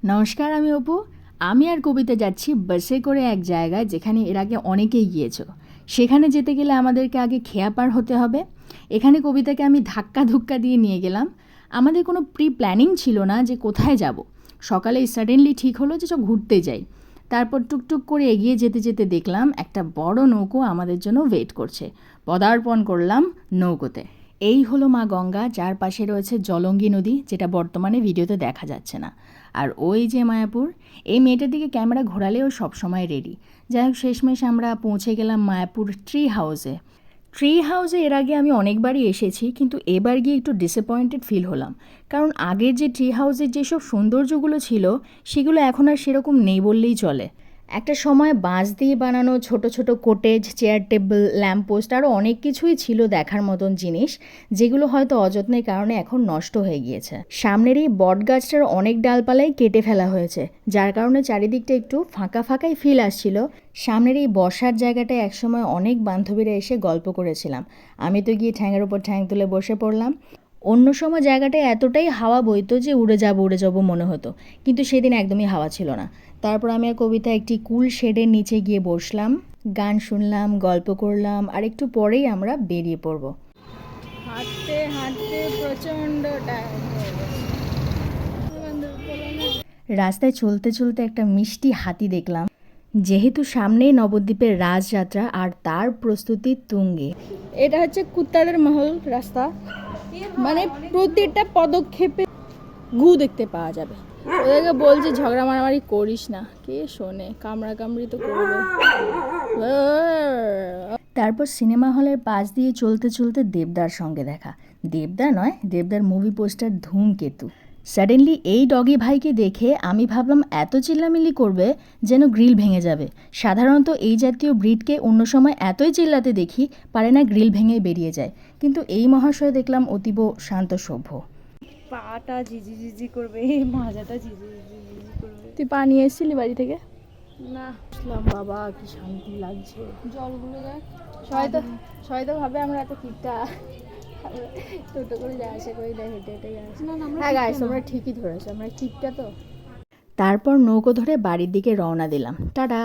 নমস্কার, আমি অপু। আমি আর কবিতা যাচ্ছি বাসে করে এক জায়গায় যেখানে এর আগে অনেকেই গিয়েছো। সেখানে যেতে গেলে আমাদেরকে আগে খেয়া পার হতে হবে। এখানে কবিতাকে আমি ধাক্কা ধুক্কা দিয়ে নিয়ে গেলাম। আমাদের কোনো প্রি প্ল্যানিং ছিল না যে কোথায় যাব। সকালে সাডেনলি ঠিক হলো যে চল ঘুরতে যাই। তারপর টুকটুক করে এগিয়ে যেতে যেতে দেখলাম একটা বড় নৌকো আমাদের জন্য ওয়েট করছে। পদার্পণ করলাম নৌকোতে। এই হলো মা গঙ্গা, যার পাশে রয়েছে জলঙ্গি নদী, যেটা বর্তমানে ভিডিওতে দেখা যাচ্ছে না। আর ওই যে মায়াপুর, এই মেয়েটার দিকে ক্যামেরা ঘোরালেও সবসময় রেডি। যাই হোক, শেষমেশ আমরা পৌঁছে গেলাম মায়াপুর ট্রি হাউসে। ট্রি হাউসে এর আগে আমি অনেকবারই এসেছি, কিন্তু এবার গিয়ে একটু ডিসঅ্যাপয়েন্টেড ফিল হলাম। কারণ আগের যে ট্রি হাউসের যেসব সৌন্দর্যগুলো ছিল সেগুলো এখন আর সেরকম নেই বললেই চলে। একটা সময় বাঁশ দিয়ে বানানো ছোট ছোট কোটেজ, চেয়ার টেবিল, ল্যাম্পপোস্ট আরও অনেক কিছুই ছিল দেখার মতন জিনিস, যেগুলো হয়তো অযত্নের কারণে এখন নষ্ট হয়ে গিয়েছে। সামনের এই বট গাছটার অনেক ডালপালাই কেটে ফেলা হয়েছে, যার কারণে চারিদিকটা একটু ফাঁকা ফাঁকাই ফিল আসছিল। সামনের এই বসার জায়গাটায় একসময় অনেক বান্ধবীরা এসে গল্প করেছিলাম। আমি তো গিয়ে ঠ্যাঙের ওপর ঠ্যাং তুলে বসে পড়লাম। অন্য সময় জায়গাটায় এতটাই হাওয়া বইতো যে উড়ে যাবো মনে হতো, কিন্তু সেদিন একদমই হাওয়া ছিল না। তারপর আমি আর কবিতা একটি কুল শেডের নিচে গিয়ে বসলাম, গান শুনলাম, গল্প করলাম, আর একটু পরেই আমরা বেরিয়ে পড়ব। হাঁটতে হাঁটতে প্রচণ্ড টায়ার্ড হয়ে গেছে। রাস্তায় চলতে চলতে একটা মিষ্টি হাতি দেখলাম। যেহেতু সামনেই নবদ্বীপের রাজযাত্রা আর তার প্রস্তুতি তুঙ্গে। এটা হচ্ছে কুত্তাদের মহল রাস্তা, মানে প্রতিটা পদক্ষেপে গু দেখতে পাওয়া যাবে। ওদেরকে বলছি ঝগড়া মারামারি করিস না, কে শোনে, কামড়াকামড়ি তো করবে। তারপর সিনেমা হলের পাশ দিয়ে চলতে চলতে দেবদার সঙ্গে দেখা। দেবদা নয়, দেবদার মুভি পোস্টার ধূমকেতু। সাডেনলি এই ডগি ভাইকে দেখে আমি ভাবলাম এত চিল্লামিল্লি করবে যেন গ্রিল ভেঙে যাবে। সাধারণত এই জাতীয় ব্রিডকে অন্য সময় এতই চিল্লাতে দেখি, পারে না গ্রিল ভেঙে বেরিয়ে যায়, কিন্তু এই মহাশয় দেখলাম অতীব শান্ত সভ্য। পাটা ঝিঝি ঝিঝি করবে, মাজাটা ঝিঝি ঝিঝি করবে। তুই পা নিয়ে এসেছিলি বাড়ি থেকে? না, আসলাম বাবা, কি শান্তি লাগছে। জলগুলো দেখ। সবাই তো ভাবে আমরা এত কিপটা, টোটো করে যা আসে করে দেয়, হেঁটে হেঁটে আসে। হ্যাঁ গাইস, তোমরা ঠিকই ধরেছো, আমরা কিপটা তো। তারপর নৌকো ধরে বাড়ির দিকে রওনা দিলাম। টাটা।